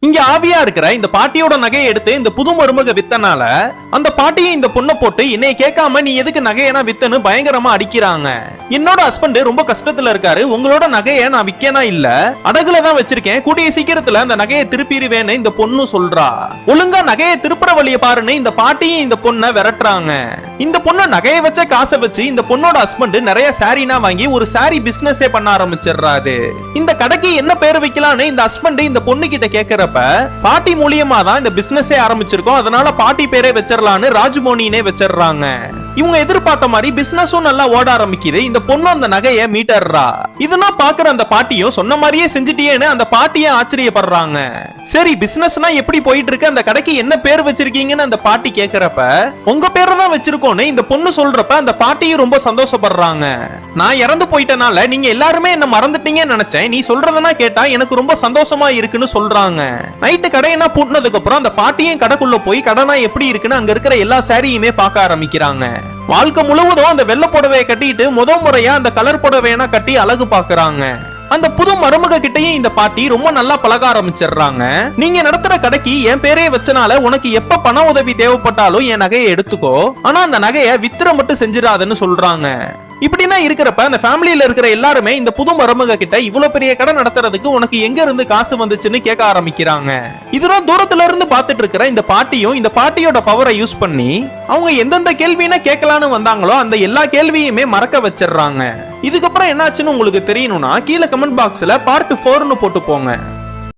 இங்க ஆவியா இருக்கிற இந்த பாட்டியோட நகையை எடுத்து இந்த புது மருமக வித்தனால அந்த பாட்டியை இந்த பொண்ணை போட்டு என்னைய கேட்காம நீ எதுக்கு நகையனா வித்தன்னு பயங்கரமா அடிக்கிறாங்க. என்னோட ஹஸ்பண்ட் ரொம்ப கஷ்டத்துல இருக்காரு, உங்களோட நகையை நான் விக்கனா இல்ல அடகுல தான் வச்சிருக்கேன், கூடிய சீக்கிரத்துல அந்த நகையை திருப்பிடுவேன்னு இந்த பொண்ணு சொல்றா. ஒழுங்கா நகையை திருப்புற வழியை பாருன்னு இந்த பாட்டியும் இந்த பொண்ணை விரட்டுறாங்க. இந்த பொண்ணு நகையை வச்ச காசை வச்சு இந்த பொண்ணோட ஹஸ்பண்ட் நிறைய சாரினா வாங்கி ஒரு சாரி பிசினஸே பண்ண ஆரம்பிச்சிடுறாரு. இந்த கடைக்கு என்ன பேர் வைக்கலான்னு இந்த ஹஸ்பண்ட் இந்த பொண்ணு கிட்ட கேக்குறப்ப பாட்டி மூலியமா தான் இந்த பிசினஸே ஆரம்பிச்சிருக்கோம், அதனால பாட்டி பேரே வச்சிடலான்னு ராஜ்மோனினே வச்சிடுறாங்க. இவங்க எதிர்பார்த்த மாதிரி பிசினஸும் நல்லா ஓட ஆரம்பிக்குது. இந்த பொண்ணு அந்த நகையை மீட்டர்றா. இதெல்லாம் பாக்குற அந்த பாட்டியும் சொன்ன மாதிரியே செஞ்சுட்டியேன்னு அந்த பாட்டியை ஆச்சரியப்படுறாங்க. சரி பிசினஸ்னா எப்படி போயிட்டு இருக்கு, அந்த கடைக்கு என்ன பேர் வச்சிருக்கீங்கன்னு அந்த பாட்டி கேக்குறப்ப உங்க பேரை தான் வச்சிருக்கோன்னு இந்த பொண்ணு சொல்றப்ப அந்த பாட்டியும் ரொம்ப சந்தோஷப்படுறாங்க. நான் இறந்து போயிட்டனால நீங்க எல்லாருமே என்ன மறந்துட்டீங்கன்னு நினைச்சேன், நீ சொல்றதுனா கேட்டா எனக்கு ரொம்ப சந்தோஷமா இருக்குன்னு சொல்றாங்க. நைட்டு கடையெல்லாம் பூட்டினதுக்கு அப்புறம் அந்த பாட்டியும் கடைக்குள்ள போய் கடனா எப்படி இருக்குன்னு அங்க இருக்கிற எல்லா சாரியுமே பார்க்க ஆரம்பிக்கிறாங்க. வாழ்க்கை முழுவதும் அந்த வெள்ளை புடவையை கட்டிட்டு முதல் முறையா அந்த கலர் புடவையெல்லாம் கட்டி அழகு பாக்குறாங்க. அந்த புது மருமக கிட்டையும் இந்த பாட்டி ரொம்ப நல்லா பழக ஆரம்பிச்சிடுறாங்க. நீங்க நடத்துற கடைக்கு என் பேரே வச்சனால உனக்கு எப்ப பண உதவி தேவைப்பட்டாலும் என் நகையை எடுத்துக்கோ, ஆனா அந்த நகையை வித்திர மட்டும் செஞ்சிடாதுன்னு சொல்றாங்க. இப்படின்னா இருக்கிறப்ப அந்த ஃபேமிலியில இருக்கிற எல்லாருமே இந்த புது மருமக கிட்ட இவ்வளவு பெரிய கடை நடத்துறதுக்கு உனக்கு எங்க இருந்து காசு வந்துச்சுன்னு கேட்க ஆரம்பிக்கிறாங்க. இதெல்லாம் தூரத்துல இருந்து பாத்துட்டு இருக்கிற இந்த பாட்டியும் இந்த பாட்டியோட பவரை யூஸ் பண்ணி அவங்க எந்தெந்த கேள்வினா கேட்கலான்னு வந்தாங்களோ அந்த எல்லா கேள்வியுமே மறக்க வச்சிடுறாங்க. இதுக்கப்புறம் என்னாச்சுன்னு உங்களுக்கு தெரியணும்னா கீழே கமெண்ட் பாக்ஸ்ல பார்ட் 4ன்னு போட்டு போங்க.